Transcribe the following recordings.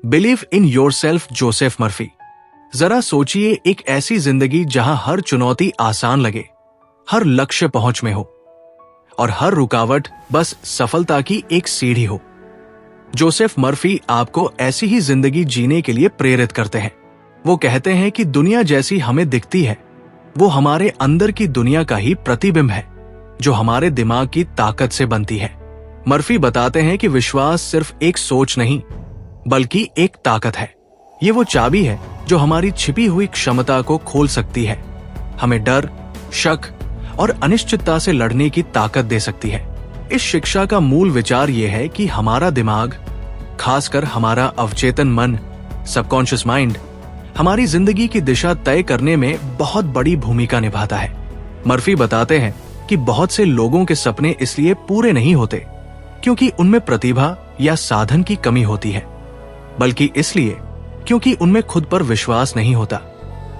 Believe in yourself Joseph Murphy. जरा सोचिए एक ऐसी जिंदगी जहां हर चुनौती आसान लगे, हर लक्ष्य पहुंच में हो और हर रुकावट बस सफलता की एक सीढ़ी हो। जोसेफ मर्फी आपको ऐसी ही जिंदगी जीने के लिए प्रेरित करते हैं। वो कहते हैं कि दुनिया जैसी हमें दिखती है वो हमारे अंदर की दुनिया का ही प्रतिबिंब है जो हमारे दिमाग की ताकत से बनती है। मर्फी बताते हैं कि विश्वास सिर्फ एक सोच नहीं बल्कि एक ताकत है। ये वो चाबी है जो हमारी छिपी हुई क्षमता को खोल सकती है, हमें डर, शक और अनिश्चितता से लड़ने की ताकत दे सकती है। इस शिक्षा का मूल विचार यह है कि हमारा दिमाग, खासकर हमारा अवचेतन मन, सबकॉन्शियस माइंड, हमारी जिंदगी की दिशा तय करने में बहुत बड़ी भूमिका निभाता है। मर्फी बताते हैं कि बहुत से लोगों के सपने इसलिए पूरे नहीं होते क्योंकि उनमें प्रतिभा या साधन की कमी होती है, बल्कि इसलिए क्योंकि उनमें खुद पर विश्वास नहीं होता।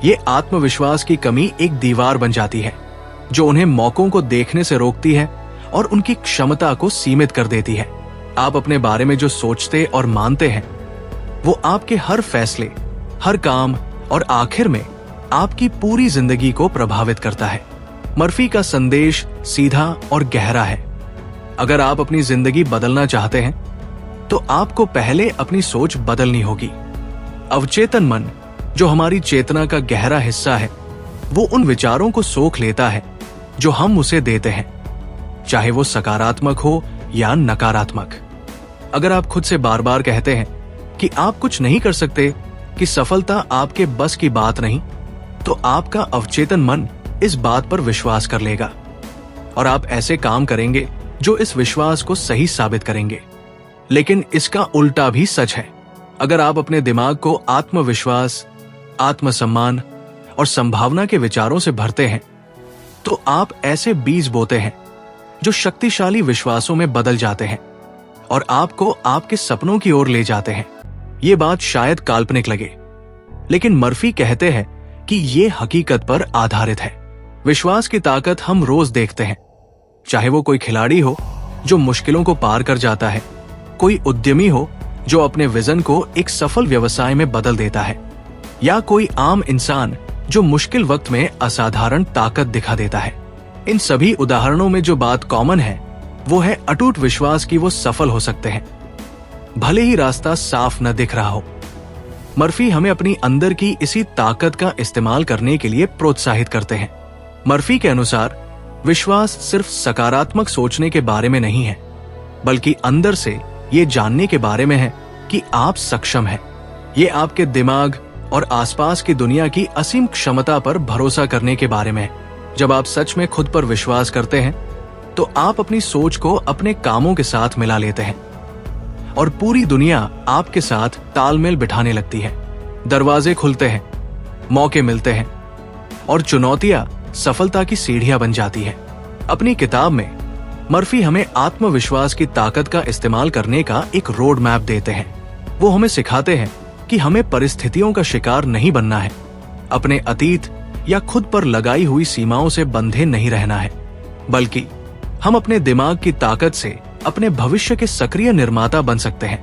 ये आत्मविश्वास की कमी एक दीवार बन जाती है जो उन्हें मौकों को देखने से रोकती है और उनकी क्षमता को सीमित कर देती है। आप अपने बारे में जो सोचते और मानते हैं वो आपके हर फैसले, हर काम और आखिर में आपकी पूरी जिंदगी को प्रभावित करता है। मर्फी का संदेश सीधा और गहरा है। अगर आप अपनी जिंदगी बदलना चाहते हैं तो आपको पहले अपनी सोच बदलनी होगी। अवचेतन मन, जो हमारी चेतना का गहरा हिस्सा है, वो उन विचारों को सोख लेता है जो हम उसे देते हैं, चाहे वो सकारात्मक हो या नकारात्मक। अगर आप खुद से बार बार कहते हैं कि आप कुछ नहीं कर सकते, कि सफलता आपके बस की बात नहीं, तो आपका अवचेतन मन इस बात पर विश्वास कर लेगा और आप ऐसे काम करेंगे जो इस विश्वास को सही साबित करेंगे। लेकिन इसका उल्टा भी सच है। अगर आप अपने दिमाग को आत्मविश्वास, आत्मसम्मान और संभावना के विचारों से भरते हैं तो आप ऐसे बीज बोते हैं जो शक्तिशाली विश्वासों में बदल जाते हैं और आपको आपके सपनों की ओर ले जाते हैं। ये बात शायद काल्पनिक लगे, लेकिन मर्फी कहते हैं कि ये हकीकत पर आधारित है। विश्वास की ताकत हम रोज देखते हैं, चाहे वो कोई खिलाड़ी हो जो मुश्किलों को पार कर जाता है, कोई उद्यमी हो जो अपने विजन को एक सफल व्यवसाय में बदल देता है, या कोई आम इंसान जो मुश्किल वक्त में असाधारण ताकत दिखा देता है। इन सभी उदाहरणों में जो बात कॉमन है वो है अटूट विश्वास कि वो सफल हो सकते हैं, भले ही रास्ता साफ न दिख रहा हो। मर्फी हमें अपनी अंदर की इसी ताकत का इस्तेमाल करने के लिए प्रोत्साहित करते हैं। मर्फी के अनुसार विश्वास सिर्फ सकारात्मक सोचने के बारे में नहीं है, बल्कि अंदर से ये जानने के बारे में है कि आप सक्षम हैं। ये आपके दिमाग और आसपास की दुनिया की असीम क्षमता पर भरोसा करने के बारे में है। जब आप सच में खुद पर विश्वास करते हैं तो आप अपनी सोच को अपने कामों के साथ मिला लेते हैं और पूरी दुनिया आपके साथ तालमेल बिठाने लगती है। दरवाजे खुलते हैं, मौके मिलते हैं और चुनौतियां सफलता की सीढ़ियां बन जाती है। अपनी किताब में मर्फी हमें आत्मविश्वास की ताकत का इस्तेमाल करने का एक रोड मैप देते हैं। वो हमें सिखाते हैं कि हमें परिस्थितियों का शिकार नहीं बनना है, अपने अतीत या खुद पर लगाई हुई सीमाओं से बंधे नहीं रहना है, बल्कि हम अपने दिमाग की ताकत से अपने भविष्य के सक्रिय निर्माता बन सकते हैं,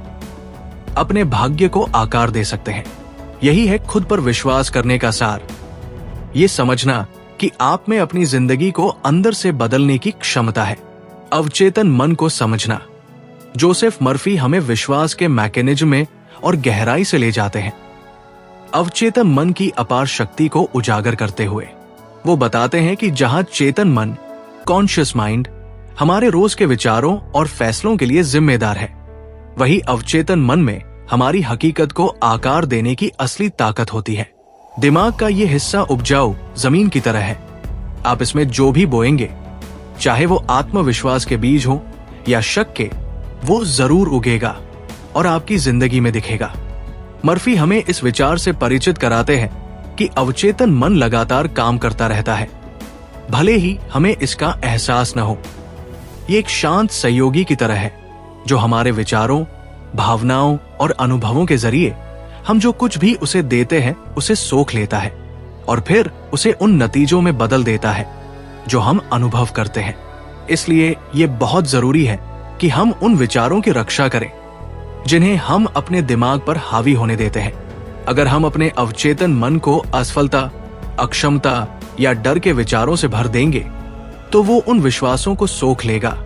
अपने भाग्य को आकार दे सकते हैं। यही है खुद पर विश्वास करने का सार, ये समझना कि आप में अपनी जिंदगी को अंदर से बदलने की क्षमता है। अवचेतन मन को समझना। जोसेफ मर्फी हमें विश्वास के मैकेनिज्म में और गहराई से ले जाते हैं। अवचेतन मन की अपार शक्ति को उजागर करते हुए वो बताते हैं कि जहां चेतन मन, कॉन्शियस माइंड, हमारे रोज के विचारों और फैसलों के लिए जिम्मेदार है, वही अवचेतन मन में हमारी हकीकत को आकार देने की असली ताकत होती है। दिमाग का ये हिस्सा उपजाऊ जमीन की तरह है। आप इसमें जो भी बोएंगे, चाहे वो आत्मविश्वास के बीज हो या शक के, वो जरूर उगेगा और आपकी जिंदगी में दिखेगा। मर्फी हमें इस विचार से परिचित कराते हैं कि अवचेतन मन लगातार काम करता रहता है, भले ही हमें इसका एहसास न हो। ये एक शांत सहयोगी की तरह है जो हमारे विचारों, भावनाओं और अनुभवों के जरिए हम जो कुछ भी उसे देते हैं उसे सोख लेता है और फिर उसे उन नतीजों में बदल देता है जो हम अनुभव करते हैं। इसलिए ये बहुत जरूरी है कि हम उन विचारों की रक्षा करें जिन्हें हम अपने दिमाग पर हावी होने देते हैं। अगर हम अपने अवचेतन मन को असफलता, अक्षमता या डर के विचारों से भर देंगे तो वो उन विश्वासों को सोख लेगा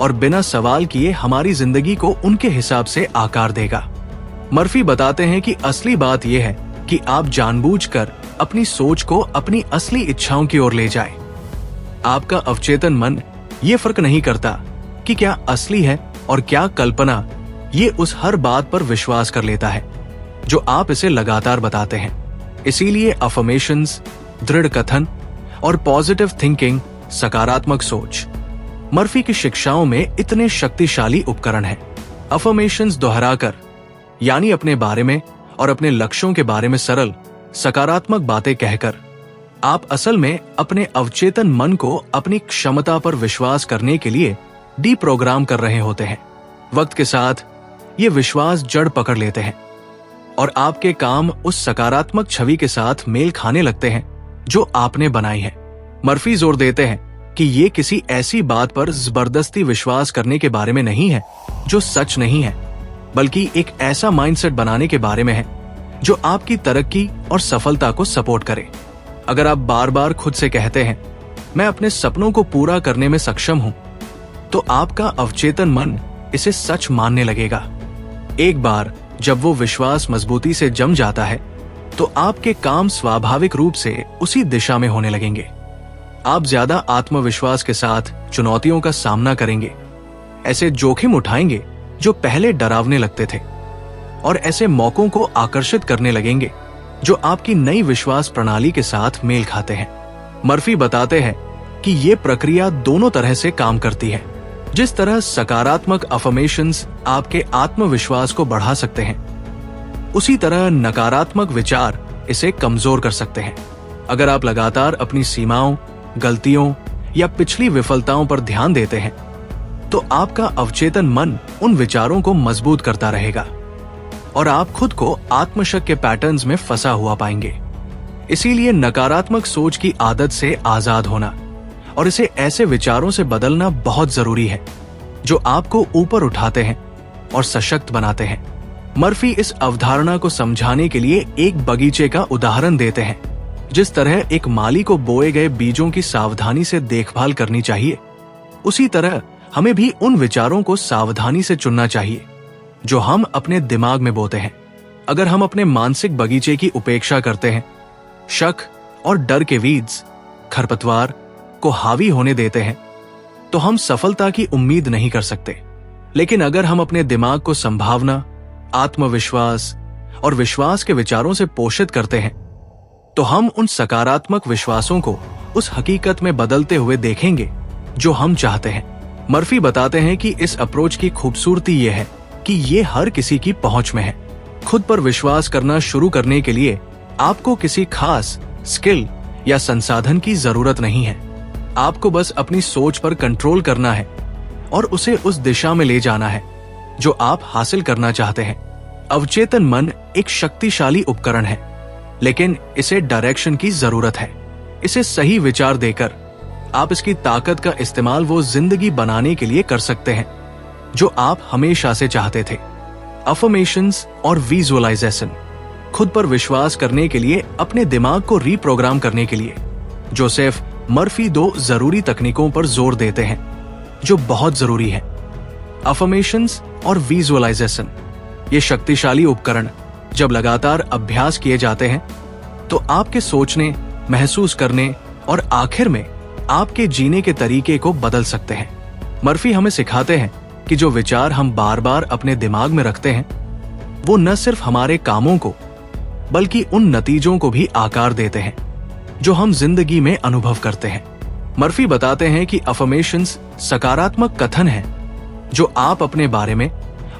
और बिना सवाल किए हमारी जिंदगी को उनके हिसाब से आकार देगा। मर्फी बताते हैं कि असली बात यह है कि आप जानबूझकर अपनी सोच को अपनी असली इच्छाओं की ओर ले जाएं। आपका अवचेतन मन ये फर्क नहीं करता कि क्या असली है और क्या कल्पना, ये उस हर बात पर विश्वास कर लेता है जो आप इसे लगातार बताते हैं। इसीलिए अफर्मेशंस, दृढ़ कथन और पॉजिटिव थिंकिंग, सकारात्मक सोच, मर्फी की शिक्षाओं में इतने शक्तिशाली उपकरण हैं। अफर्मेशंस दोहराकर, यानी अपने बारे में और अपने लक्ष्यों के बारे में सरल, सकारात्मक बातें कहकर, आप असल में अपने अवचेतन मन को अपनी क्षमता पर विश्वास करने के लिए डीप्रोग्राम कर रहे होते हैं। वक्त के साथ ये विश्वास जड़ पकड़ लेते हैं और आपके काम उस सकारात्मक छवि के साथ मेल खाने लगते हैं जो आपने बनाई है। मर्फी जोर देते हैं कि ये किसी ऐसी बात पर जबरदस्ती विश्वास करने के बारे में नहीं है जो सच नहीं है, बल्कि एक ऐसा माइंडसेट बनाने के बारे में है जो आपकी तरक्की और सफलता को सपोर्ट करे। अगर आप बार बार खुद से कहते हैं, मैं अपने सपनों को पूरा करने में सक्षम हूं, तो आपका अवचेतन मन इसे सच मानने लगेगा। एक बार जब वो विश्वास मजबूती से जम जाता है तो आपके काम स्वाभाविक रूप से उसी दिशा में होने लगेंगे। आप ज्यादा आत्मविश्वास के साथ चुनौतियों का सामना करेंगे, ऐसे जोखिम उठाएंगे जो पहले डरावने लगते थे, और ऐसे मौकों को आकर्षित करने लगेंगे जो आपकी नई विश्वास प्रणाली के साथ मेल खाते हैं। मर्फी बताते हैं कि ये प्रक्रिया दोनों तरह से काम करती है। जिस तरह सकारात्मक अफर्मेशंस आपके आत्मविश्वास को बढ़ा सकते हैं, उसी तरह नकारात्मक विचार इसे कमजोर कर सकते हैं। अगर आप लगातार अपनी सीमाओं, गलतियों या पिछली विफलताओं पर ध्यान देते हैं, तो आपका अवचेतन मन उन विचारों को मजबूत करता रहेगा और आप खुद को आत्मशक के पैटर्न्स में फंसा हुआ पाएंगे। इसीलिए नकारात्मक सोच की आदत से आजाद होना और इसे ऐसे विचारों से बदलना बहुत जरूरी है जो आपको ऊपर उठाते हैं और सशक्त बनाते हैं। मर्फी इस अवधारणा को समझाने के लिए एक बगीचे का उदाहरण देते हैं। जिस तरह एक माली को बोए गए बीजों की सावधानी से देखभाल करनी चाहिए, उसी तरह हमें भी उन विचारों को सावधानी से चुनना चाहिए जो हम अपने दिमाग में बोते हैं। अगर हम अपने मानसिक बगीचे की उपेक्षा करते हैं, शक और डर के वीड्स, खरपतवार को हावी होने देते हैं, तो हम सफलता की उम्मीद नहीं कर सकते। लेकिन अगर हम अपने दिमाग को संभावना, आत्मविश्वास और विश्वास के विचारों से पोषित करते हैं, तो हम उन सकारात्मक विश्वासों को उस हकीकत में बदलते हुए देखेंगे जो हम चाहते हैं। मर्फी बताते हैं कि इस अप्रोच की खूबसूरती यह है कि ये हर किसी की पहुंच में है। खुद पर विश्वास करना शुरू करने के लिए आपको किसी खास स्किल या संसाधन की जरूरत नहीं है। आपको बस अपनी सोच पर कंट्रोल करना है और उसे उस दिशा में ले जाना है जो आप हासिल करना चाहते हैं। अवचेतन मन एक शक्तिशाली उपकरण है, लेकिन इसे डायरेक्शन की जरूरत है। इसे सही विचार देकर आप इसकी ताकत का इस्तेमाल वो जिंदगी बनाने के लिए कर सकते हैं जो आप हमेशा से चाहते थे। अफर्मेशंस और विजुअलाइजेशन, खुद पर विश्वास करने के लिए अपने दिमाग को रीप्रोग्राम करने के लिए जोसेफ मर्फी दो जरूरी तकनीकों पर जोर देते हैं जो बहुत जरूरी है। अफर्मेशंस और विजुअलाइजेशन, ये शक्तिशाली उपकरण जब लगातार अभ्यास किए जाते हैं तो आपके सोचने, महसूस करने और आखिर में आपके जीने के तरीके को बदल सकते हैं। मर्फी हमें सिखाते हैं कि जो विचार हम बार बार अपने दिमाग में रखते हैं, वो न सिर्फ हमारे कामों को बल्कि उन नतीजों को भी आकार देते हैं जो हम जिंदगी में अनुभव करते हैं। मर्फी बताते हैं कि अफर्मेशंस सकारात्मक कथन है जो आप अपने बारे में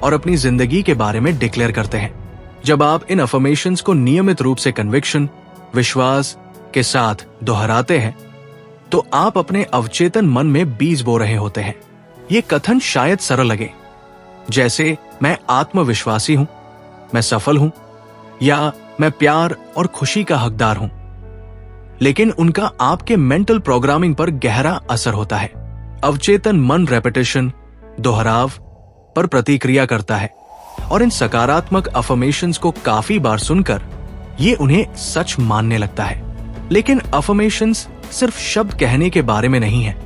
और अपनी जिंदगी के बारे में डिक्लेयर करते हैं। जब आप इन अफर्मेशंस को नियमित रूप से कन्विक्शन, विश्वास के साथ दोहराते हैं, तो आप अपने अवचेतन मन में बीज बो रहे होते हैं। ये कथन शायद सरल लगे, जैसे मैं आत्मविश्वासी हूं, मैं सफल हूं, या मैं प्यार और खुशी का हकदार हूं, लेकिन उनका आपके मेंटल प्रोग्रामिंग पर गहरा असर होता है। अवचेतन मन रेपिटेशन, दोहराव पर प्रतिक्रिया करता है और इन सकारात्मक अफर्मेशंस को काफी बार सुनकर ये उन्हें सच मानने लगता है। लेकिन अफर्मेशंस सिर्फ शब्द कहने के बारे में नहीं है,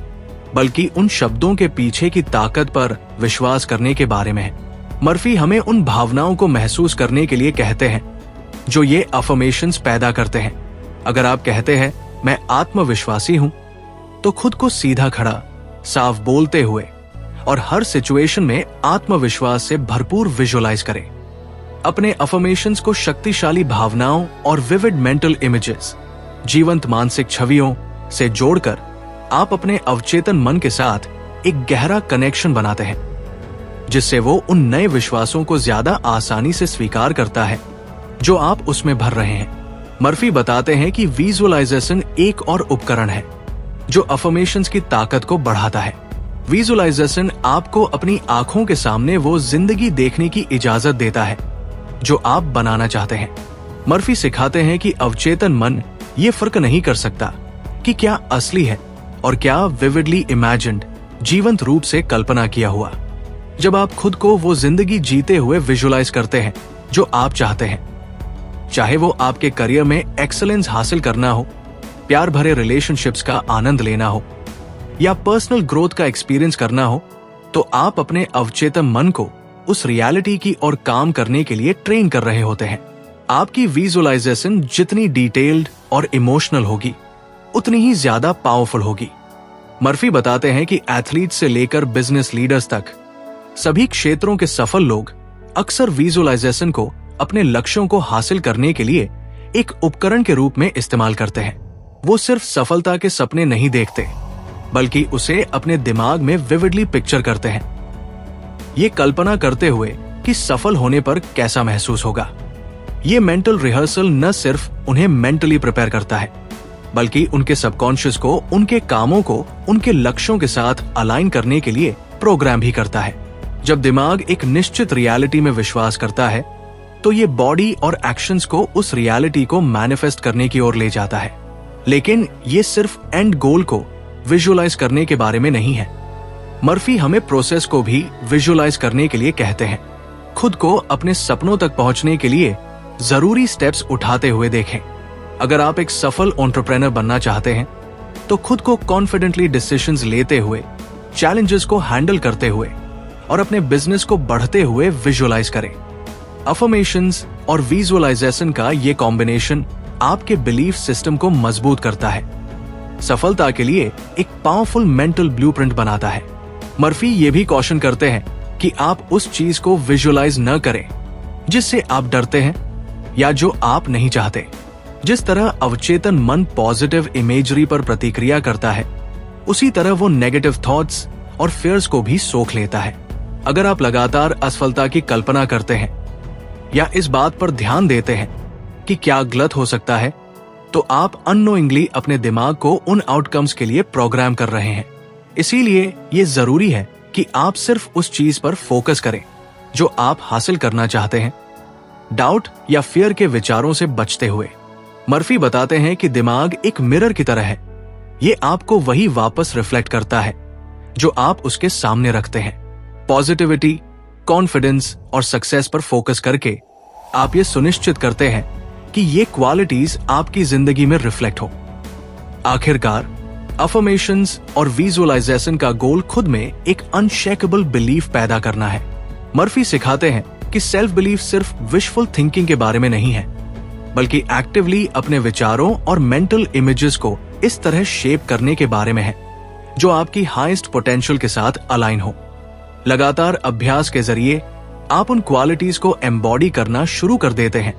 बल्कि उन शब्दों के पीछे की ताकत पर विश्वास करने के बारे में है। मर्फी हमें उन भावनाओं को महसूस करने के लिए कहते हैं जो ये अफर्मेशंस पैदा करते हैं। अगर आप कहते हैं मैं आत्मविश्वासी हूं, तो खुद को सीधा खड़ा, साफ बोलते हुए और हर सिचुएशन में आत्मविश्वास से भरपूर विजुअलाइज करें। अपने अफर्मेशंस को शक्तिशाली भावनाओं और विविड मेंटल इमेजेस, जीवंत मानसिक छवियों से जोड़कर आप अपने अवचेतन मन के साथ एक गहरा कनेक्शन बनाते हैं, जिससे वो उन नए विश्वासों को ज्यादा आसानी से स्वीकार करता है जो आप उसमें भर रहे हैं। मर्फी बताते हैं कि विजुअलाइजेशन एक और उपकरण है जो अफर्मेशंस की ताकत को बढ़ाता है। विजुअलाइजेशन आपको अपनी आंखों के सामने वो जिंदगी देखने की इजाजत देता है जो आप बनाना चाहते हैं। मर्फी सिखाते हैं कि अवचेतन मन ये फर्क नहीं कर सकता कि क्या असली है और क्या विविडली इमेजिन्ड, जीवंत रूप से कल्पना किया हुआ। जब आप खुद को वो जिंदगी जीते हुए विजुअलाइज करते हैं जो आप चाहते हैं, चाहे वो आपके करियर में एक्सीलेंस हासिल करना हो, प्यार भरे रिलेशनशिप्स का आनंद लेना हो या पर्सनल ग्रोथ का एक्सपीरियंस करना हो, तो आप अपने अवचेतन मन को उस रियलिटी की ओर काम करने के लिए ट्रेन कर रहे होते हैं। आपकी विजुअलाइजेशन जितनी डिटेल्ड और इमोशनल होगी, उतनी ही ज्यादा पावरफुल होगी। मर्फी बताते हैं कि एथलीट से लेकर बिजनेस लीडर्स तक सभी क्षेत्रों के सफल लोग अक्सर विजुअलाइजेशन को अपने लक्ष्यों को हासिल करने के लिए एक उपकरण के रूप में इस्तेमाल करते हैं। वो सिर्फ सफलता के सपने नहीं देखते, बल्कि उसे अपने दिमाग में विविडली पिक्चर करते हैं, ये कल्पना करते हुए कि सफल होने पर कैसा महसूस होगा। ये मेंटल रिहर्सल न सिर्फ उन्हें मेंटली प्रिपेयर करता है, बल्कि उनके सबकॉन्शियस को उनके कामों को उनके लक्ष्यों के साथ अलाइन करने के लिए प्रोग्राम भी करता है। जब दिमाग एक निश्चित रियलिटी में विश्वास करता है, तो ये बॉडी और एक्शंस को उस रियलिटी को मैनिफेस्ट करने की ओर ले जाता है। लेकिन ये सिर्फ एंड गोल को विजुअलाइज करने के बारे में नहीं है। मर्फी हमें प्रोसेस को भी विजुअलाइज करने के लिए कहते हैं। खुद को अपने सपनों तक पहुंचने के लिए जरूरी स्टेप्स उठाते हुए देखें। अगर आप एक सफल एंटरप्रेन्योर बनना चाहते हैं, तो खुद को कॉन्फिडेंटली डिसीजंस लेते हुए, चैलेंजेस को हैंडल करते हुए और अपने बिजनेस को बढ़ते हुए विजुअलाइज करें। अफर्मेशंस और विजुअलाइजेशन का ये कॉम्बिनेशन आपके बिलीफ सिस्टम को मजबूत करता है, सफलता के लिए एक पावरफुल मेंटल ब्लूप्रिंट बनाता है। मर्फी ये भी कॉशन करते हैं कि आप उस चीज को विजुअलाइज न करें जिससे आप डरते हैं या जो आप नहीं चाहते। जिस तरह अवचेतन मन पॉजिटिव इमेजरी पर प्रतिक्रिया करता है, उसी तरह वो नेगेटिव थॉट्स और फियर्स को भी सोख लेता है। अगर आप लगातार असफलता की कल्पना करते हैं या इस बात पर ध्यान देते हैं कि क्या गलत हो सकता है, तो आप अननोइंगली अपने दिमाग को उन आउटकम्स के लिए प्रोग्राम कर रहे हैं। इसीलिए ये जरूरी है कि आप सिर्फ उस चीज पर फोकस करें जो आप हासिल करना चाहते हैं, डाउट या फियर के विचारों से बचते हुए। मर्फी बताते हैं कि दिमाग एक मिरर की तरह है। ये आपको वही वापस रिफ्लेक्ट करता है जो आप उसके सामने रखते हैं। पॉजिटिविटी, कॉन्फिडेंस और सक्सेस पर फोकस करके आप ये सुनिश्चित करते हैं कि ये क्वालिटीज आपकी जिंदगी में रिफ्लेक्ट हो। आखिरकार अफर्मेशंस और विजुअलाइजेशन का गोल खुद में एक अनशेकेबल बिलीफ पैदा करना है। मर्फी सिखाते हैं कि सेल्फ बिलीफ सिर्फ विशफुल थिंकिंग के बारे में नहीं है, बल्कि एक्टिवली अपने विचारों और मेंटल इमेजेस को इस तरह शेप करने के बारे में है जो आपकी हाईएस्ट पोटेंशियल के साथ अलाइन हो। लगातार अभ्यास के जरिए आप उन क्वालिटीज को एम्बॉडी करना शुरू कर देते हैं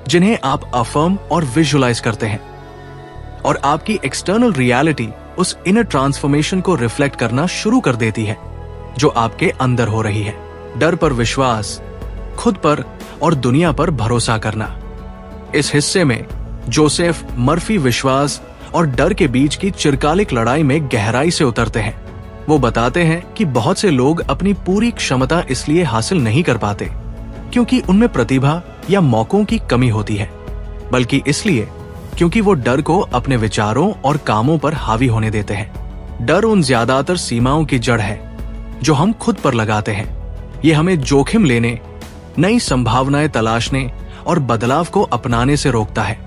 जिन्हें आप अफर्म और विजुअलाइज करते हैं, और आपकी एक्सटर्नल रियलिटी उस इनर ट्रांसफॉर्मेशन को रिफ्लेक्ट करना शुरू कर देती है जो आपके अंदर हो रही है। डर पर विश्वास, खुद पर और दुनिया पर भरोसा करना। इस हिस्से में जोसेफ मर्फी विश्वास और डर के बीच की चिरकालिक लड़ाई में गहराई से उतरते हैं। वो बताते हैं कि बहुत से लोग अपनी पूरी क्षमता इसलिए हासिल नहीं कर पाते क्योंकि उनमें प्रतिभा या मौकों की कमी होती है, बल्कि इसलिए क्योंकि वो डर को अपने विचारों और कामों पर हावी होने देते हैं। डर उन ज्यादातर सीमाओं की जड़ है जो हम खुद पर लगाते हैं। ये हमें जोखिम लेने, नई संभावनाएं तलाशने और बदलाव को अपनाने से रोकता है।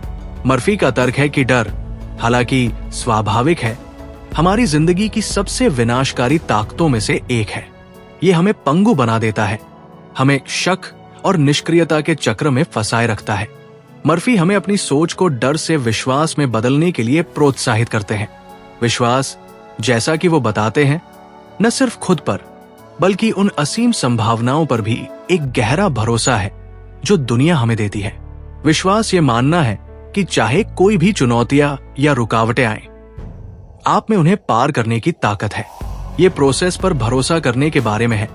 मर्फी का तर्क है कि डर, हालांकि स्वाभाविक है, हमारी जिंदगी की सबसे विनाशकारी ताकतों में से एक है। ये हमें पंगु बना देता है, हमें शक और निष्क्रियता के चक्र में फंसाए रखता है। मर्फी हमें अपनी सोच को डर से विश्वास में बदलने के लिए प्रोत्साहित करते हैं। विश्वास, जैसा कि वो बताते हैं, न सिर्फ खुद पर बल्कि उन असीम संभावनाओं पर भी एक गहरा भरोसा है जो दुनिया हमें देती है। विश्वास ये मानना है कि चाहे कोई भी चुनौतियां या रुकावटें आए, आप में उन्हें पार करने की ताकत है। ये प्रोसेस पर भरोसा करने के बारे में है,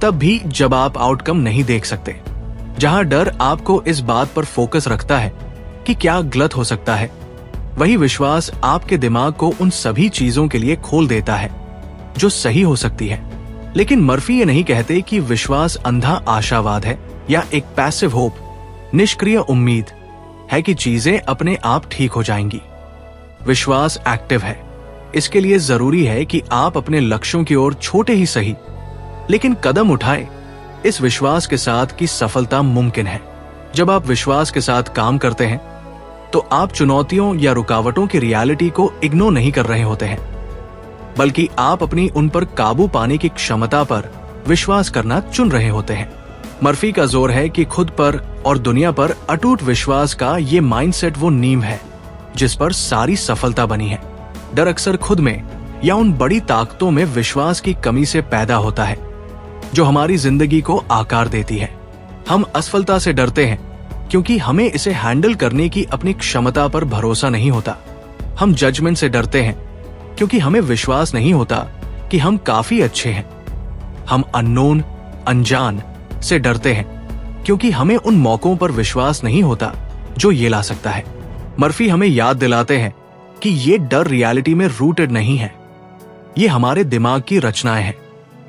तब भी जब आप आउटकम नहीं देख सकते। जहां डर आपको इस बात पर फोकस रखता है कि क्या गलत हो सकता है, वही विश्वास आपके दिमाग को उन सभी चीजों के लिए खोल देता है जो सही हो सकती है। लेकिन मर्फी ये नहीं कहते कि विश्वास अंधा आशावाद है या एक पैसिव होप, निष्क्रिय उम्मीद है कि चीजें अपने आप ठीक हो जाएंगी। विश्वास एक्टिव है। इसके लिए जरूरी है कि आप अपने लक्ष्यों की ओर छोटे ही सही लेकिन कदम उठाएं। इस विश्वास के साथ कि सफलता मुमकिन है। जब आप विश्वास के साथ काम करते हैं तो आप चुनौतियों या रुकावटों की रियलिटी को इग्नोर नहीं कर रहे होते हैं, बल्कि आप अपनी उन पर काबू पाने की क्षमता पर विश्वास करना चुन रहे होते हैं। मर्फी का जोर है कि खुद पर और दुनिया पर अटूट विश्वास का ये माइंडसेट वो नींव है जिस पर सारी सफलता बनी है। डर अक्सर खुद में या उन बड़ी ताकतों में विश्वास की कमी से पैदा होता है जो हमारी जिंदगी को आकार देती है। हम असफलता से डरते हैं क्योंकि हमें इसे हैंडल करने की अपनी क्षमता पर भरोसा नहीं होता। हम जजमेंट से डरते हैं क्योंकि हमें विश्वास नहीं होता कि हम काफी अच्छे हैं। हम अननोन, अनजान से डरते हैं क्योंकि हमें उन मौकों पर विश्वास नहीं होता जो ये ला सकता है। मर्फी हमें याद दिलाते हैं कि ये डर रियलिटी में रूटेड नहीं है, ये हमारे दिमाग की रचनाएं हैं।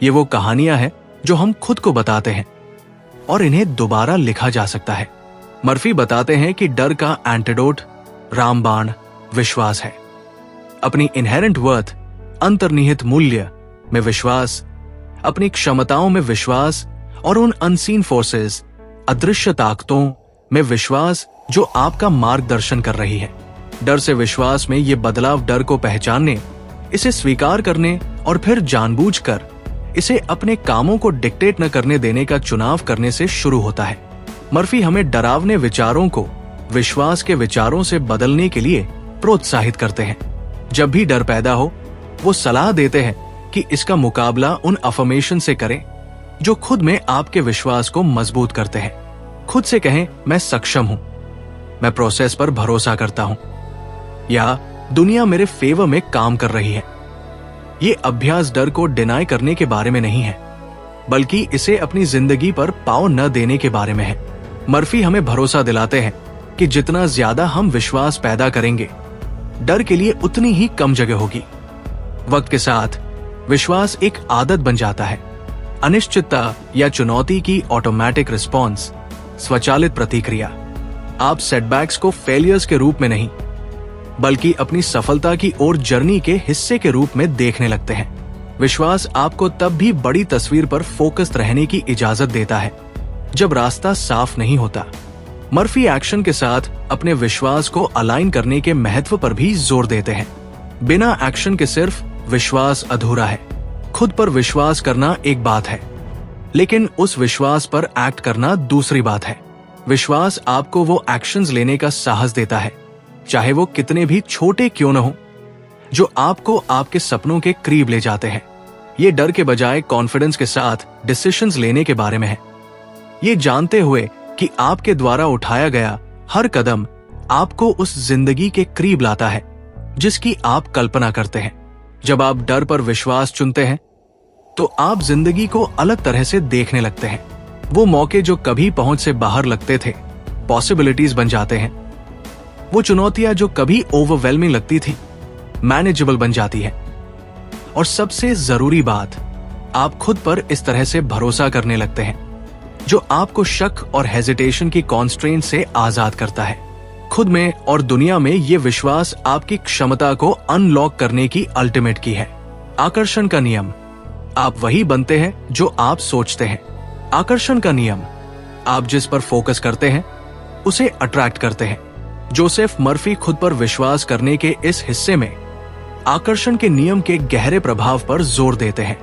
ये वो कहानियां हैं जो हम खुद को बताते हैं और इन्हें दोबारा लिखा जा सकता है। मर्फी बताते हैं कि डर का एंटीडोट, रामबाण, विश्वास है। अपनी इनहेरेंट वर्थ, अंतर्निहित मूल्य में विश्वास, अपनी क्षमताओं में विश्वास और उन अनसीन फोर्सेस, अदृश्य ताकतों में विश्वास जो आपका मार्गदर्शन कर रही है। डर से विश्वास में ये बदलाव डर को पहचानने, इसे स्वीकार करने और फिर जानबूझकर इसे अपने कामों को डिक्टेट न करने देने का चुनाव करने से शुरू होता है। मर्फी हमें डरावने विचारों को विश्वास के विचारों से बदलने के लिए प्रोत्साहित करते हैं। जब भी डर पैदा हो, वो सलाह देते हैं कि इसका मुकाबला उन अफर्मेशन से करें जो खुद में आपके विश्वास को मजबूत करते हैं। खुद से कहें, मैं सक्षम हूं, मैं प्रोसेस पर भरोसा करता हूं, या दुनिया मेरे फेवर में काम कर रही है। ये अभ्यास डर को डिनाई करने के बारे में नहीं है, बल्कि इसे अपनी जिंदगी पर पाव न देने के बारे में है। मर्फी हमें भरोसा दिलाते हैं कि जितना ज्यादा हम विश्वास पैदा करेंगे, डर के लिए उतनी ही कम जगह होगी। वक्त के साथ विश्वास एक आदत बन जाता है। अनिश्चितता या चुनौती की ऑटोमेटिक रिस्पॉन्स, स्वचालित प्रतिक्रिया। आप सेटबैक्स को फेलियर्स के रूप में नहीं, बल्कि अपनी सफलता की ओर जर्नी के हिस्से के रूप में देखने लगते हैं। विश्वास आपको तब भी बड़ी तस्वीर पर फोकस्ड रहने की इजाजत देता है जब रास्ता साफ नहीं होता। मर्फी एक्शन के साथ अपने विश्वास को अलाइन करने के महत्व पर भी जोर देते हैं। बिना एक्शन के सिर्फ विश्वास अधूरा है। खुद पर विश्वास करना एक बात है, लेकिन उस विश्वास पर एक्ट करना दूसरी बात है। विश्वास आपको वो एक्शंस लेने का साहस देता है, चाहे वो कितने भी छोटे क्यों न हो, जो आपको आपके सपनों के करीब ले जाते हैं। ये डर के बजाय कॉन्फिडेंस के साथ डिसीजंस लेने के बारे में है। ये जानते हुए कि आपके द्वारा उठाया गया हर कदम आपको उस जिंदगी के करीब लाता है जिसकी आप कल्पना करते हैं। जब आप डर पर विश्वास चुनते हैं तो आप जिंदगी को अलग तरह से देखने लगते हैं। वो मौके जो कभी पहुंच से बाहर लगते थे, पॉसिबिलिटीज बन जाते हैं। वो चुनौतियां जो कभी ओवरवेलमिंग लगती थी, मैनेजेबल बन जाती है। और सबसे जरूरी बात, आप खुद पर इस तरह से भरोसा करने लगते हैं जो आपको शक और हेजिटेशन की कॉन्स्ट्रेंट से आजाद करता है। खुद में और दुनिया में ये विश्वास आपकी क्षमता को अनलॉक करने की अल्टीमेट की है। आकर्षण का नियम, आप वही बनते हैं जो आप सोचते हैं। आकर्षण का नियम, आप जिस पर फोकस करते हैं उसे अट्रैक्ट करते हैं। जोसेफ मर्फी खुद पर विश्वास करने के इस हिस्से में आकर्षण के नियम के गहरे प्रभाव पर जोर देते हैं।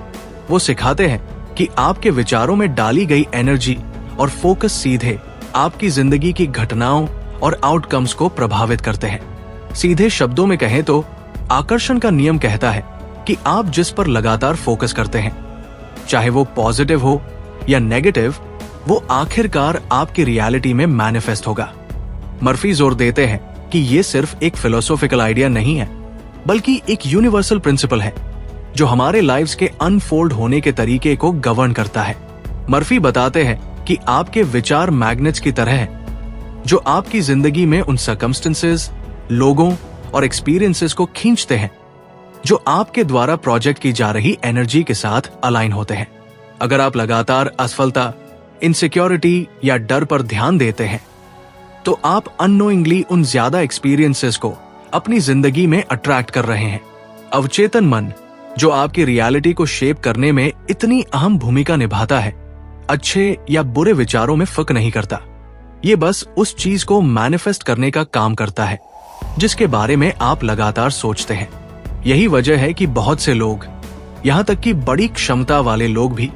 वो सिखाते हैं कि आपके विचारों में डाली गई एनर्जी और फोकस सीधे आपकी जिंदगी की घटनाओं और आउटकम्स को प्रभावित करते हैं। सीधे शब्दों में कहें तो आकर्षण का नियम कहता है कि आप जिस पर लगातार फोकस करते हैं, चाहे वो पॉजिटिव हो या नेगेटिव, वो आखिरकार आपकी रियलिटी में मैनिफेस्ट होगा। मर्फी जोर देते हैं कि ये सिर्फ एक फिलोसॉफिकल आइडिया नहीं है, बल्कि एक यूनिवर्सल प्रिंसिपल है जो हमारे लाइव्स के अनफोल्ड होने के तरीके को गवर्न करता है। मर्फी बताते हैं कि आपके विचार मैग्नेट्स की तरह हैं जो आपकी जिंदगी में उन सर्कमस्टेंसेस, लोगों और एक्सपीरियंसेस को खींचते हैं जो आपके द्वारा प्रोजेक्ट की जा रही एनर्जी के साथ अलाइन होते हैं। अगर आप लगातार असफलता, इनसिक्योरिटी या डर पर ध्यान देते हैं तो आप अननोइंगली उन ज्यादा एक्सपीरियंसेस को अपनी जिंदगी में अट्रैक्ट कर रहे हैं। अवचेतन मन, जो आपकी रियलिटी को शेप करने में इतनी अहम भूमिका निभाता है, अच्छे या बुरे विचारों में फर्क नहीं करता। ये बस उस चीज को मैनिफेस्ट करने का काम करता है जिसके बारे में आप लगातार सोचते हैं। यही वजह है कि बहुत से लोग, यहां तक कि बड़ी क्षमता वाले लोग भी,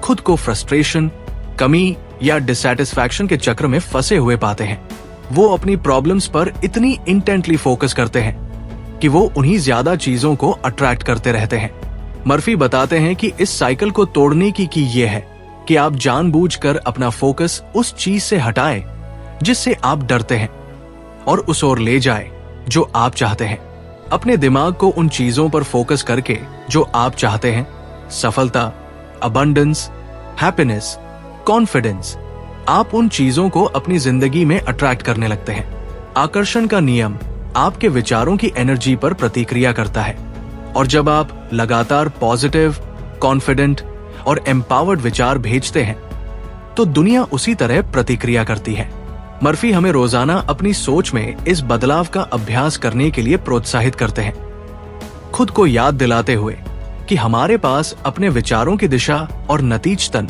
खुद को फ्रस्ट्रेशन, कमी या डिसैटिस्फैक्शन के चक्र में फंसे हुए पाते हैं। वो अपनी प्रॉब्लम्स पर इतनी इंटेंटली फोकस करते हैं कि वो उन्हीं ज्यादा चीजों को अट्रैक्ट करते रहते हैं। मर्फी बताते हैं कि इस साइकिल को तोड़ने की ये है कि आप जानबूझकर अपना फोकस उस चीज से हटाएं जिससे आप डरते हैं और उस ओर ले जाए जो आप चाहते हैं। अपने दिमाग को उन चीजों पर फोकस करके जो आप चाहते हैं, सफलता, अबंडेंस, हैप्पीनेस, कॉन्फिडेंस, आप उन चीजों को अपनी जिंदगी में अट्रैक्ट करने लगते हैं। आकर्षण का नियम आपके विचारों की एनर्जी पर प्रतिक्रिया करता है और जब आप लगातार पॉजिटिव, कॉन्फिडेंट और एम्पावर्ड विचार भेजते हैं तो दुनिया उसी तरह प्रतिक्रिया करती है। मर्फी हमें रोजाना अपनी सोच में इस बदलाव का अभ्यास करने के लिए प्रोत्साहित करते हैं, खुद को याद दिलाते हुए कि हमारे पास अपने विचारों की दिशा और नतीजतन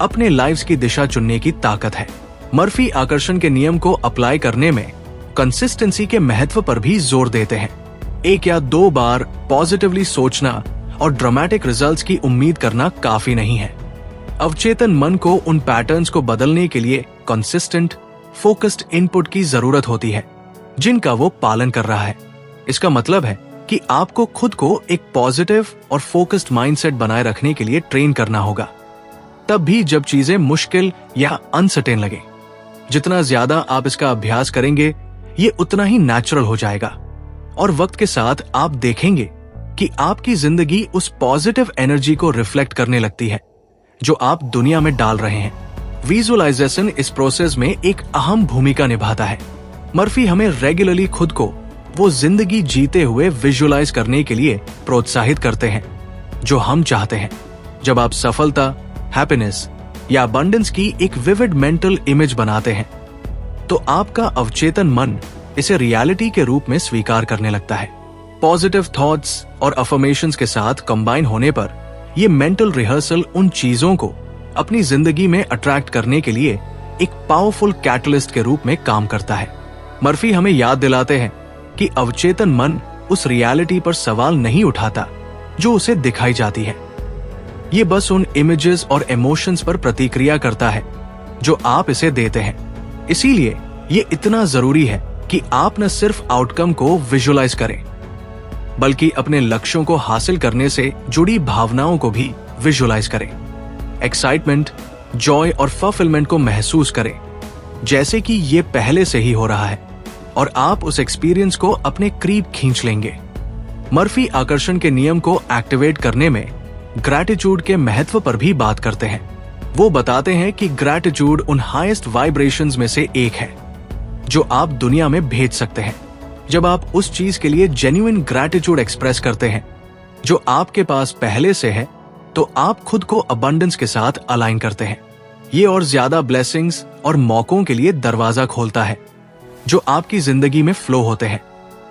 अपने लाइव्स की दिशा चुनने की ताकत है। मर्फी आकर्षण के नियम को अप्लाई करने में कंसिस्टेंसी के महत्व पर भी जोर देते हैं। एक या दो बार पॉजिटिवली सोचना और ड्रामेटिक रिजल्ट्स की उम्मीद करना काफी नहीं है। अवचेतन मन को उन पैटर्न्स को बदलने के लिए कंसिस्टेंट, फोकस्ड इनपुट की जरूरत होती है जिनका वो पालन कर रहा है। इसका मतलब है कि आपको खुद को एक पॉजिटिव और फोकस्ड माइंडसेट बनाए रखने के लिए ट्रेन करना होगा, तब भी जब चीजें मुश्किल या अनसर्टेन लगे। जितना ज्यादा आप इसका अभ्यास करेंगे, ये उतना ही नेचुरल हो जाएगा और वक्त के साथ आप देखेंगे कि आपकी जिंदगी उस पॉजिटिव एनर्जी को रिफ्लेक्ट करने लगती है जो आप दुनिया में डाल रहे हैं। विजुअलाइजेशन इस प्रोसेस में एक अहम भूमिका निभाता है। मर्फी हमें रेगुलरली खुद को वो जिंदगी जीते हुए विजुअलाइज करने के लिए प्रोत्साहित करते हैं जो हम चाहते हैं। जब आप सफलता, हैप्पीनेस या अबंडेंस की एक विविड मेंटल इमेज बनाते हैं तो आपका अवचेतन मन इसे रियलिटी के रूप में स्वीकार करने लगता है। पॉजिटिव थॉट्स और अफर्मेशंस के साथ कंबाइन होने पर ये मेंटल रिहर्सल उन चीजों को अपनी जिंदगी में अट्रैक्ट करने के लिए एक पावरफुल कैटलिस्ट के रूप में काम करता है। मर्फी हमें याद दिलाते हैं कि अवचेतन मन उस रियलिटी पर सवाल नहीं उठाता जो उसे दिखाई जाती है। ये बस उन इमेजेस और इमोशंस पर प्रतिक्रिया करता है जो आप इसे देते हैं। इसीलिए ये इतना जरूरी है कि आप न सिर्फ आउटकम को विजुअलाइज करें, बल्कि अपने लक्ष्यों को हासिल करने से जुड़ी भावनाओं को भी विजुअलाइज करें। एक्साइटमेंट, जॉय और फुलफिलमेंट को महसूस करें जैसे कि ये पहले से ही हो रहा है और आप उस एक्सपीरियंस को अपने करीब खींच लेंगे। मर्फी आकर्षण के नियम को एक्टिवेट करने में ग्रैटिट्यूड के महत्व पर भी बात करते हैं। वो बताते हैं कि ग्रैटिट्यूड उन हाईएस्ट वाइब्रेशंस में से एक है जो आप दुनिया में भेज सकते हैं। जब आप उस चीज के लिए जेन्युइन ग्रैटिट्यूड एक्सप्रेस करते हैं जो आपके पास पहले से है, तो आप खुद को अबंडेंस के साथ अलाइन करते हैं। ये और ज्यादा ब्लेसिंग्स और मौकों के लिए दरवाजा खोलता है जो आपकी जिंदगी में फ्लो होते हैं।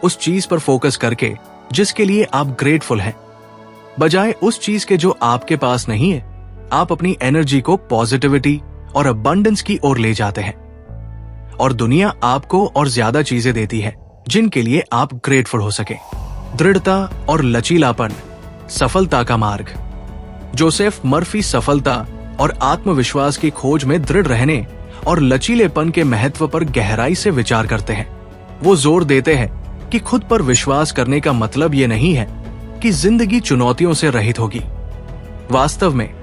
उस चीज पर फोकस करके जिसके लिए आप ग्रेटफुल हैं, बजाय उस चीज के जो आपके पास नहीं है। आप अपनी एनर्जी को पॉजिटिविटी, और अबंडेंस की ओर ले जाते हैं। और दुनिया आपको और ज्यादा चीजें देती है जिनके लिए आप ग्रेटफुल हो सके। दृढ़ता और लचीलापन, सफलता का मार्ग। जोसेफ मर्फी सफलता और आत्मविश्वास की खोज में दृढ़ रहने और लचीलेपन के महत्व पर गहराई से विचार करते हैं। वो जोर देते हैं कि खुद पर विश्वास करने का मतलब ये नहीं है कि जिंदगी चुनौतियों से रहित होगी। वास्तव में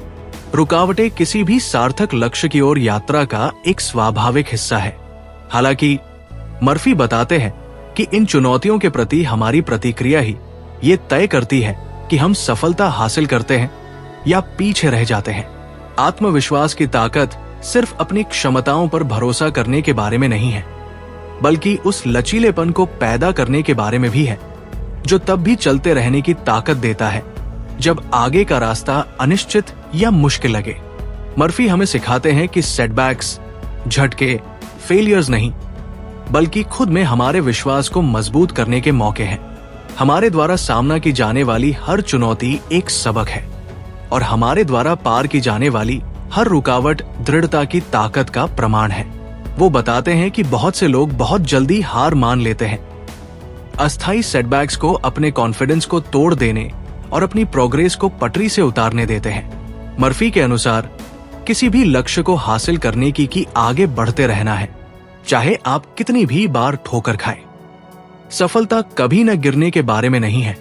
रुकावटें किसी भी सार्थक लक्ष्य की ओर यात्रा का एक स्वाभाविक हिस्सा है। हालांकि मर्फी बताते हैं कि इन चुनौतियों के प्रति हमारी प्रतिक्रिया ही ये तय करती है कि हम सफलता हासिल करते हैं या पीछे रह जाते हैं। आत्मविश्वास की ताकत सिर्फ अपनी क्षमताओं पर भरोसा करने के बारे में नहीं है, बल्कि उस लचीलेपन को पैदा करने के बारे में भी है जो तब भी चलते रहने की ताकत देता है जब आगे का रास्ता अनिश्चित या मुश्किल लगे। मर्फी हमें सिखाते हैं कि सेटबैक्स, झटके, फेलियर्स नहीं, बल्कि खुद में हमारे विश्वास को मजबूत करने के मौके हैं। हमारे द्वारा सामना की जाने वाली हर चुनौती एक सबक है और हमारे द्वारा पार की जाने वाली हर रुकावट दृढ़ता की ताकत का प्रमाण है। वो बताते हैं कि बहुत से लोग बहुत जल्दी हार मान लेते हैं, अस्थायी सेटबैक्स को अपने कॉन्फिडेंस को तोड़ देने और अपनी प्रोग्रेस को पटरी से उतारने देते हैं। मर्फी के अनुसार किसी भी लक्ष्य को हासिल करने की आगे बढ़ते रहना है, चाहे आप कितनी भी बार ठोकर खाएं। सफलता कभी न गिरने के बारे में नहीं है,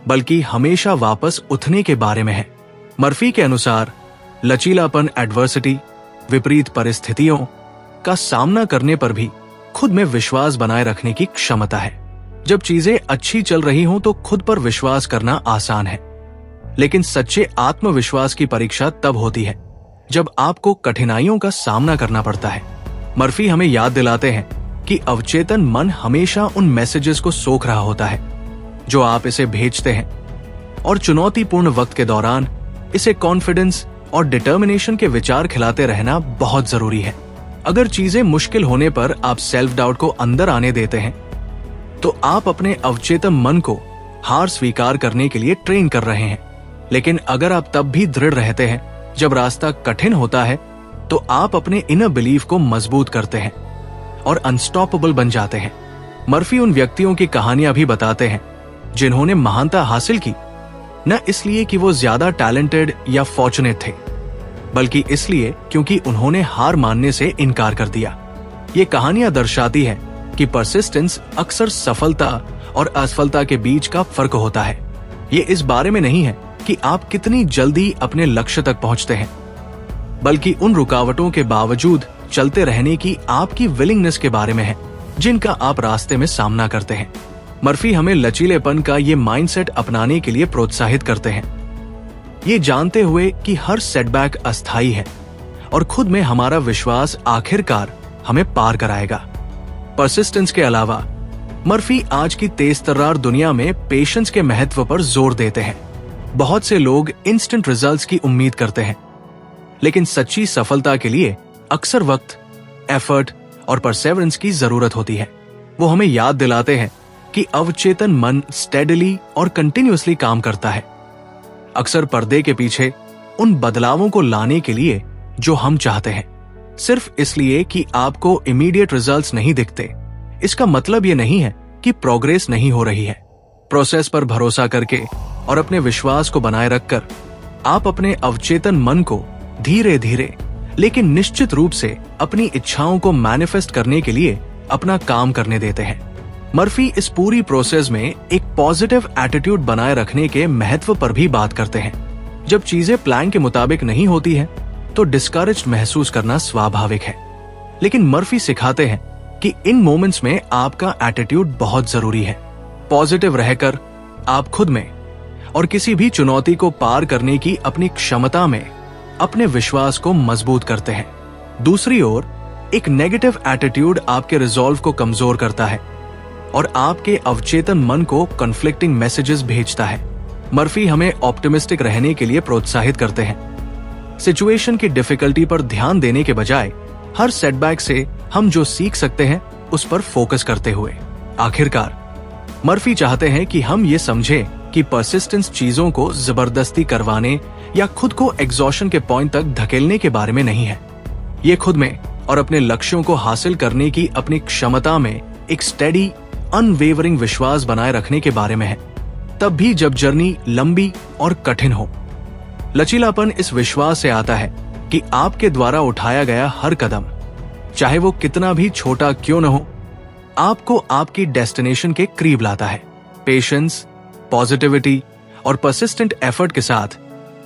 बल्कि हमेशा वापस उठने के बारे में है। मर्फी के अनुसार लचीलापन एडवर्सिटी, विपरीत परिस्थितियों का सामना करने पर भी खुद में विश्वास बनाए रखने की क्षमता है। जब चीजें अच्छी चल रही हों तो खुद पर विश्वास करना आसान है, लेकिन सच्चे आत्मविश्वास की परीक्षा तब होती है जब आपको कठिनाइयों का सामना करना पड़ता है। मर्फी हमें याद दिलाते हैं कि अवचेतन मन हमेशा उन मैसेजेस को सोख रहा होता है जो आप इसे भेजते हैं, और चुनौतीपूर्ण वक्त के दौरान इसे कॉन्फिडेंस और डिटर्मिनेशन के विचार खिलाते रहना बहुत जरूरी है। अगर चीजें मुश्किल होने पर आप सेल्फ डाउट को अंदर आने देते हैं, तो आप अपने अवचेतन मन को हार स्वीकार करने के लिए ट्रेन कर रहे हैं। लेकिन अगर आप तब भी दृढ़ रहते हैं जब रास्ता कठिन होता है, तो आप अपने इनर बिलीफ को मजबूत करते हैं और अनस्टॉपेबल बन जाते हैं। मर्फी उन व्यक्तियों की कहानियां भी बताते हैं जिन्होंने महानता हासिल की, न इसलिए कि वो ज्यादा टैलेंटेड या फॉर्चुनेट थे, बल्कि इसलिए क्योंकि उन्होंने हार मानने से इनकार कर दिया। ये कहानियां दर्शाती है कि परसिस्टेंस अक्सर सफलता और असफलता के बीच का फर्क होता है। ये इस बारे में नहीं है कि आप कितनी जल्दी अपने लक्ष्य तक पहुंचते हैं, बल्कि उन रुकावटों के बावजूद चलते रहने की आपकी विलिंगनेस के बारे में है जिनका आप रास्ते में सामना करते हैं। मर्फी हमें लचीलेपन का ये माइंडसेट अपनाने के लिए प्रोत्साहित करते हैं, ये जानते हुए कि हर सेटबैक अस्थायी है और खुद में हमारा विश्वास आखिरकार हमें पार कराएगा। परसिस्टेंस के अलावा मर्फी आज की तेज-तर्रार दुनिया में पेशेंस के महत्व पर जोर देते हैं। बहुत से लोग इंस्टेंट रिजल्ट्स की उम्मीद करते हैं, लेकिन सच्ची सफलता के लिए अक्सर वक्त, एफर्ट और परसेवरेंस की जरूरत होती है। वो हमें याद दिलाते हैं कि अवचेतन मन स्टेडली और कंटिन्यूअसली काम करता है, अक्सर पर्दे के पीछे उन बदलावों को लाने के लिए जो हम चाहते हैं। सिर्फ इसलिए कि आपको इमीडिएट रिजल्ट्स नहीं दिखते, इसका मतलब ये नहीं है कि प्रोग्रेस नहीं हो रही है। प्रोसेस पर भरोसा करके और अपने विश्वास को बनाए रखकर आप अपने अवचेतन मन को धीरे धीरे लेकिन निश्चित रूप से अपनी इच्छाओं को मैनिफेस्ट करने के लिए अपना काम करने देते हैं। मर्फी इस पूरी प्रोसेस में एक पॉजिटिव एटीट्यूड बनाए रखने के महत्व पर भी बात करते हैं। जब चीजें प्लान के मुताबिक नहीं होती हैं, तो डिस्करेज्ड महसूस करना स्वाभाविक है, लेकिन मर्फी सिखाते हैं कि इन मोमेंट्स में आपका एटीट्यूड बहुत जरूरी है। पॉजिटिव रहकर आप खुद में और किसी भी चुनौती को पार करने की अपनी क्षमता में अपने विश्वास को मजबूत करते हैं। दूसरी ओर एक नेगेटिव एटीट्यूड आपके रिजॉल्व को कमजोर करता है और आपके अवचेतन मन को कॉन्फ्लिक्टिंग मैसेजेस भेजता है। मर्फी हमें ऑप्टिमिस्टिक रहने के लिए प्रोत्साहित करते हैं, सिचुएशन की डिफिकल्टी पर ध्यान देने के बजाय हर सेटबैक से हम जो सीख सकते हैं उस पर फोकस करते हुए। आखिरकार मर्फी चाहते हैं कि हम ये समझें कि परसिस्टेंस चीजों को जबरदस्ती करवाने या खुद को एग्जॉशन के पॉइंट तक धकेलने के बारे में नहीं है, ये खुद में और अपने लक्ष्यों को हासिल करने की अपनी क्षमता में एक स्टेडी अनवेवरिंग विश्वास बनाए रखने के बारे में है, तब भी जब जर्नी लंबी और कठिन हो। लचीलापन इस विश्वास से आता है कि आपके द्वारा उठाया गया हर कदम, चाहे वो कितना भी छोटा क्यों न हो, आपको आपकी डेस्टिनेशन के करीब लाता है। पेशेंस, पॉजिटिविटी और परसिस्टेंट एफर्ट के साथ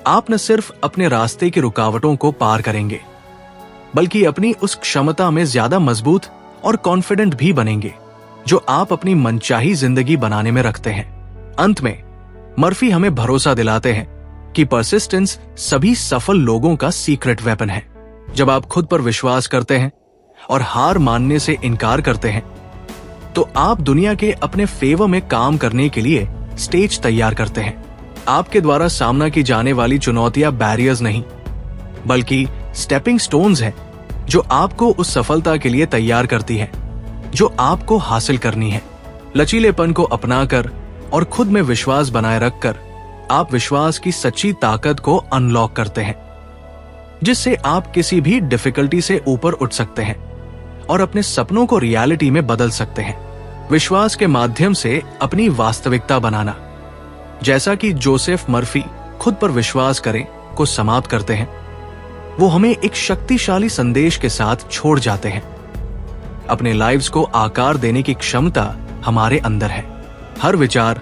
आप न सिर्फ अपने रास्ते की रुकावटों को पार करेंगे, बल्कि अपनी उस क्षमता में ज्यादा मजबूत और कॉन्फिडेंट भी बनेंगे जो आप अपनी मनचाही जिंदगी बनाने में रखते हैं। अंत में मर्फी हमें भरोसा दिलाते हैं कि परसिस्टेंस सभी सफल लोगों का सीक्रेट वेपन है। जब आप खुद पर विश्वास करते हैं और हार मानने से इनकार करते हैं, तो आप दुनिया के अपने फेवर में काम करने के लिए स्टेज तैयार करते हैं। आपके द्वारा सामना की जाने वाली चुनौतियां बैरियर्स नहीं, बल्कि स्टेपिंग स्टोन्स हैं जो आपको उस सफलता के लिए तैयार करती है जो आपको हासिल करनी है। लचीलेपन को अपनाकर और खुद में विश्वास बनाए रखकर आप विश्वास की सच्ची ताकत को अनलॉक करते हैं, जिससे आप किसी भी डिफिकल्टी से ऊपर उठ सकते हैं और अपने सपनों को रियलिटी में बदल सकते हैं। विश्वास के माध्यम से अपनी वास्तविकता बनाना, जैसा कि जोसेफ मर्फी खुद पर विश्वास करें को समाप्त करते हैं, वो हमें एक शक्तिशाली संदेश के साथ छोड़ जाते हैं। अपने लाइव्स को आकार देने की क्षमता हमारे अंदर है। हर विचार,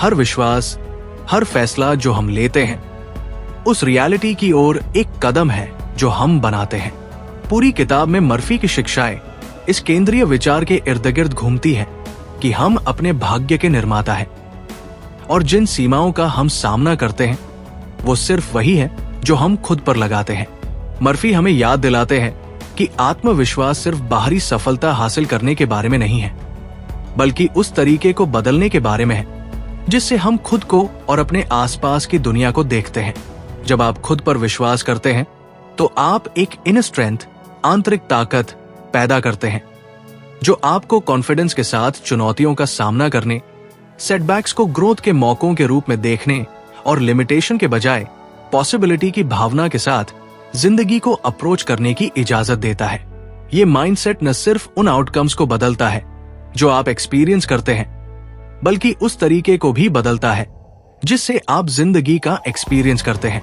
हर विश्वास, हर फैसला जो हम लेते हैं, उस रियलिटी की ओर एक कदम है जो हम बनाते हैं। पूरी किताब में मर्फी की शिक्षाएं इस केंद्रीय विचार के इर्द गिर्द घूमती हैं कि हम अपने भाग्य के निर्माता हैं और जिन सीमाओं का हम सामना करते हैं वो सिर्फ वही है जो हम खुद पर लगाते हैं। मर्फी हमें याद दिलाते हैं कि आत्मविश्वास सिर्फ बाहरी सफलता हासिल करने के बारे में नहीं है, बल्कि उस तरीके को बदलने के बारे में है जिससे हम खुद को और अपने आसपास की दुनिया को देखते हैं। जब आप खुद पर विश्वास करते हैं तो आप एक इनर स्ट्रेंथ, आंतरिक ताकत पैदा करते हैं जो आपको कॉन्फिडेंस के साथ चुनौतियों का सामना करने, सेटबैक्स को ग्रोथ के मौकों के रूप में देखने और लिमिटेशन के बजाय पॉसिबिलिटी की भावना के साथ जिंदगी को अप्रोच करने की इजाजत देता है। ये माइंडसेट न सिर्फ उन आउटकम्स को बदलता है जो आप एक्सपीरियंस करते हैं, बल्कि उस तरीके को भी बदलता है जिससे आप जिंदगी का एक्सपीरियंस करते हैं।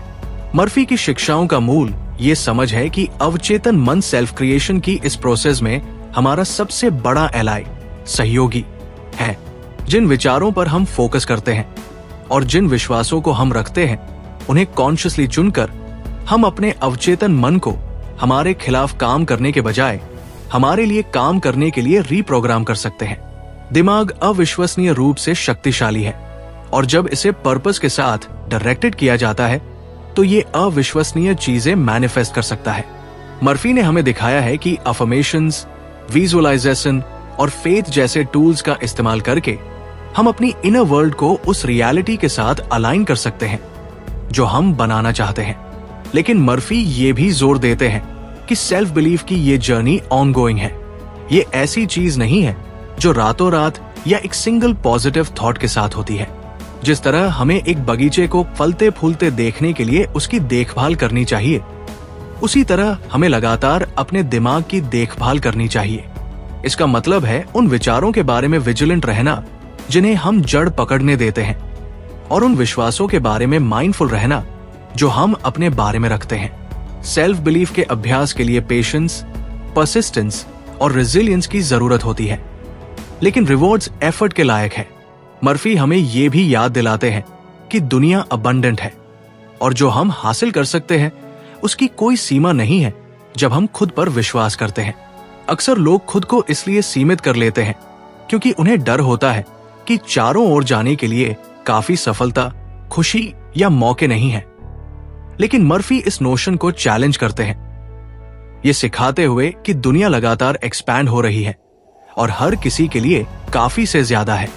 मर्फी की शिक्षाओं का मूल ये समझ है कि अवचेतन मन सेल्फ क्रिएशन की इस प्रोसेस में हमारा सबसे बड़ा एलाई, सहयोगी है। जिन विचारों पर हम फोकस करते हैं और जिन विश्वासों को हम रखते हैं, उन्हें कॉन्शियसली चुनकर हम अपने अवचेतन मन को हमारे खिलाफ काम करने के बजाय हमारे लिए काम करने के लिए रीप्रोग्राम कर सकते हैं। दिमाग अविश्वसनीय रूप से शक्तिशाली है और जब इसे पर्पस के साथ डायरेक्टेड किया जाता है तो ये अविश्वसनीय चीजें मैनिफेस्ट कर सकता है। मर्फी ने हमें दिखाया है कि अफर्मेशंस, विजुअलाइजेशन और फेथ जैसे टूल्स का इस्तेमाल करके हम अपनी इनर वर्ल्ड को उस रियलिटी के साथ अलाइन कर सकते हैं जो हम बनाना चाहते हैं। लेकिन मर्फी ये भी जोर देते हैं कि सेल्फ बिलीफ की ये जर्नी ऑनगोइंग है। ये ऐसी चीज नहीं है जो रातों रात या एक सिंगल पॉजिटिव थॉट के साथ होती है। जिस तरह हमें एक बगीचे को फलते फूलते देखने के लिए उसकी देखभाल करनी चाहिए, उसी तरह हमें लगातार अपने दिमाग की देखभाल करनी चाहिए। इसका मतलब है उन विचारों के बारे में विजिलेंट रहना जिन्हें हम जड़ पकड़ने देते हैं, और उन विश्वासों के बारे में माइंडफुल रहना जो हम अपने बारे में रखते हैं। सेल्फ बिलीफ के अभ्यास के लिए पेशेंस, परसिस्टेंस और रेजिलियंस की जरूरत होती है, लेकिन रिवॉर्ड्स एफर्ट के लायक है। मर्फी हमें ये भी याद दिलाते हैं कि दुनिया अबंडेंट है और जो हम हासिल कर सकते हैं उसकी कोई सीमा नहीं है जब हम खुद पर विश्वास करते हैं। अक्सर लोग खुद को इसलिए सीमित कर लेते हैं क्योंकि उन्हें डर होता है कि चारों ओर जाने के लिए काफी सफलता, खुशी या मौके नहीं है। लेकिन मर्फी इस नोशन को चैलेंज करते हैं, ये सिखाते हुए कि दुनिया लगातार एक्सपैंड हो रही है और हर किसी के लिए काफी से ज्यादा है।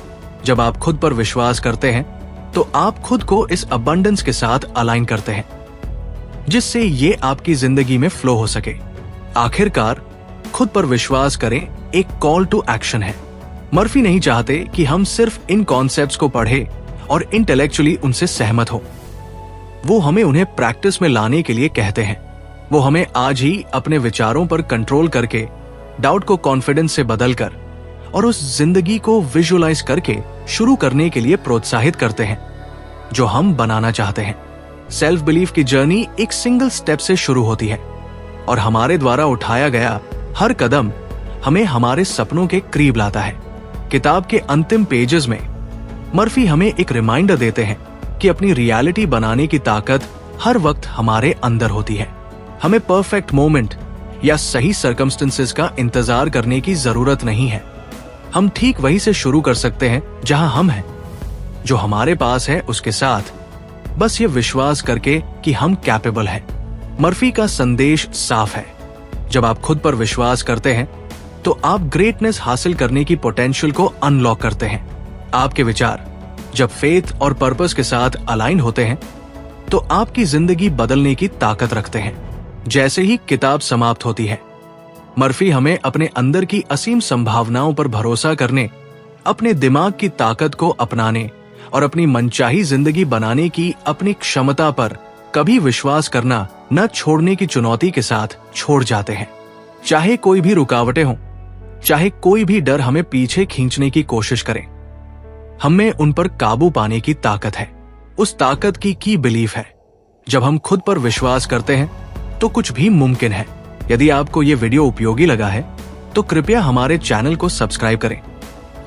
जब आप खुद पर विश्वास करते हैं तो आप खुद को इस अबंडेंस के साथ अलाइन करते हैं जिससे ये आपकी जिंदगी में फ्लो हो सके। आखिरकार खुद पर विश्वास करें एक कॉल टू एक्शन है। मर्फी नहीं चाहते कि हम सिर्फ इन कॉन्सेप्ट्स को पढ़ें और इंटेलेक्चुअली उनसे सहमत हो। वो हमें उन्हें प्रैक्टिस में लाने के लिए कहते हैं। वो हमें आज ही अपने विचारों पर कंट्रोल करके डाउट को कॉन्फिडेंस से बदलकर और उस जिंदगी को विजुअलाइज करके शुरू करने के लिए प्रोत्साहित करते हैं जो हम बनाना चाहते हैं। सेल्फ बिलीफ की जर्नी एक सिंगल स्टेप से शुरू होती है और हमारे द्वारा उठाया गया हर कदम हमें हमारे सपनों के करीब लाता है। किताब के अंतिम पेजेस में मर्फी हमें एक रिमाइंडर देते हैं कि अपनी रियलिटी बनाने की ताकत हर वक्त हमारे अंदर होती है। हमें परफेक्ट मोमेंट या सही सर्कमस्टेंसेस का इंतजार करने की जरूरत नहीं है। हम ठीक वहीं से शुरू कर सकते हैं जहां हम हैं, जो हमारे पास है उसके साथ, बस ये विश्वास करके कि हम कैपेबल हैं। मर्फी का संदेश साफ है, जब आप खुद पर विश्वास करते हैं तो आप ग्रेटनेस हासिल करने की पोटेंशियल को अनलॉक करते हैं। आपके विचार जब फेथ और पर्पस के साथ अलाइन होते हैं तो आपकी जिंदगी बदलने की ताकत रखते हैं। जैसे ही किताब समाप्त होती है, मर्फी हमें अपने अंदर की असीम संभावनाओं पर भरोसा करने, अपने दिमाग की ताकत को अपनाने और अपनी मनचाही जिंदगी बनाने की अपनी क्षमता पर कभी विश्वास करना न छोड़ने की चुनौती के साथ छोड़ जाते हैं। चाहे कोई भी रुकावटें हों, चाहे कोई भी डर हमें पीछे खींचने की कोशिश करे, हमें उन पर काबू पाने की ताकत है। उस ताकत की बिलीफ है। जब हम खुद पर विश्वास करते हैं तो कुछ भी मुमकिन है। यदि आपको ये वीडियो उपयोगी लगा है तो कृपया हमारे चैनल को सब्सक्राइब करें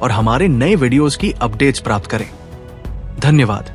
और हमारे नए वीडियोस की अपडेट्स प्राप्त करें। धन्यवाद।